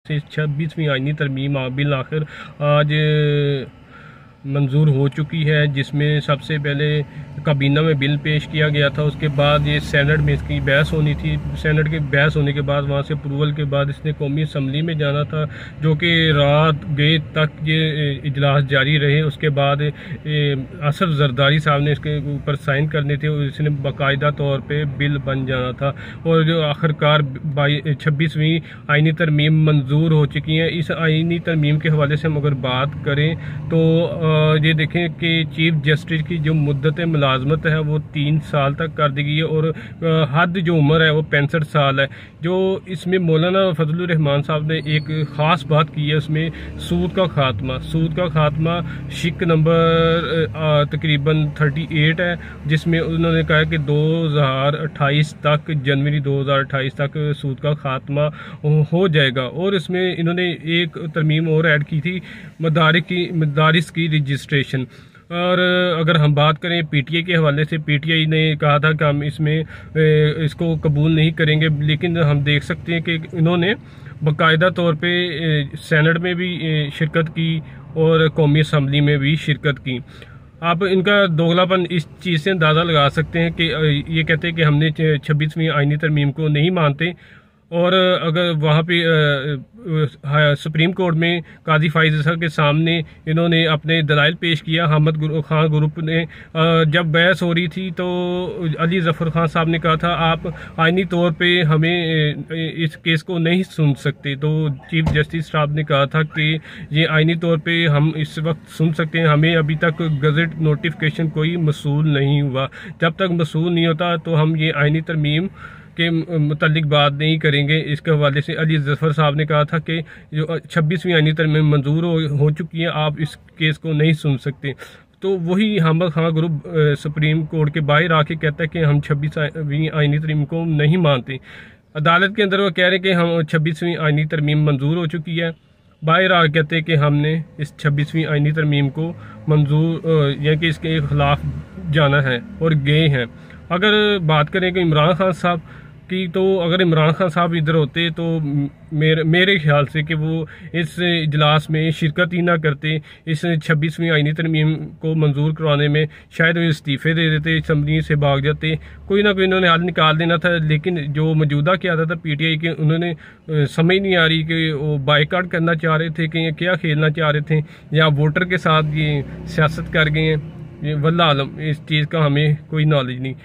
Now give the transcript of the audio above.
से 26वीं आईनी तरमीम बिल आखिर आज मंजूर हो चुकी है, जिसमें सबसे पहले काबीना में बिल पेश किया गया था। उसके बाद ये सेनेट में इसकी बहस होनी थी। सेनेट की बहस होने के बाद वहाँ से अप्रूवल के बाद इसने कौमी असम्बली में जाना था, जो कि रात गए तक ये इजलास जारी रहे। उसके बाद असफ जरदारी साहब ने इसके ऊपर साइन करने थे और इसने बाकायदा तौर पर बिल बन जाना था। और जो आखिरकार 26वीं आईनी तरमीम मंजूर हो चुकी है। इस आईनी तरमीम के हवाले से हम अगर बात करें तो ये देखें कि चीफ जस्टिस की जो मुद्दत मुलाजमत है वो 3 साल तक कर दी गई है और हद जो उम्र है वो 65 साल है। जो इसमें मौलाना फजलुर रहमान साहब ने एक ख़ास बात की है, उसमें सूद का खात्मा शिक नंबर तकरीबन 38 है, जिसमें उन्होंने कहा कि 2028 तक, जनवरी 2028 तक सूद का खात्मा हो जाएगा। और इसमें इन्होंने एक तरमीम और ऐड की थी, मदारिस की रजिस्ट्रेशन। और अगर हम बात करें पीटीआई के हवाले से, पीटीआई ने कहा था कि हम इसको कबूल नहीं करेंगे, लेकिन हम देख सकते हैं कि इन्होंने बाकायदा तौर पे सेनेट में भी शिरकत की और कौमी असम्बली में भी शिरकत की। आप इनका दोगलापन इस चीज़ से अंदाज़ा लगा सकते हैं कि ये कहते हैं कि हमने 26वीं आईनी तरमीम को नहीं मानते, और अगर वहाँ पे सुप्रीम कोर्ट में काजी फाइज के सामने इन्होंने अपने दलाइल पेश किया। अहमद खान ग्रुप ने जब बहस हो रही थी तो अली जफ़र खान साहब ने कहा था आप आइनी तौर पे हमें इस केस को नहीं सुन सकते। तो चीफ जस्टिस साहब ने कहा था कि ये आइनी तौर पे हम इस वक्त सुन सकते हैं, हमें अभी तक गज़ट नोटिफिकेशन कोई मसूल नहीं हुआ। जब तक मसूल नहीं होता तो हम ये आइनी तरमीम के मुतालिक बात नहीं करेंगे। इसके हवाले से अली जफ़र साहब ने कहा था कि जो 26वीं आईनी तरमीम मंजूर हो चुकी है, आप इस केस को नहीं सुन सकते। तो वही Ahmad Khan group supreme court के बाहर आके कहता है कि हम 26वीं आईनी तरमीम को नहीं मानते। अदालत के अंदर वो कह रहे हैं कि हम 26वीं आईनी तरमीम मंजूर हो चुकी है, बाहर आ कहते हैं कि हमने इस 26वीं आईनी तरमीम को मंजूर या कि इसके खिलाफ जाना है और गए हैं। अगर बात करें कि इमरान खान साहब की, तो अगर इमरान खान साहब इधर होते तो मेरे ख्याल से कि वो इस इजलास में शिरकत ही ना करते। इस 26वीं आईनी तरमीम को मंजूर करवाने में शायद वो इस्तीफ़े दे देते, असम्बली से भाग जाते, कोई ना कोई इन्होंने हल निकाल देना था। लेकिन जो मौजूदा क़यादत था पीटीआई के, उन्होंने समझ नहीं आ रही कि वो बाइकाट करना चाह रहे थे कि क्या खेलना चाह रहे थे, या वोटर के साथ ये सियासत कर गए हैं। ये वल्लाह आलम, इस चीज़ का हमें कोई नॉलेज नहीं।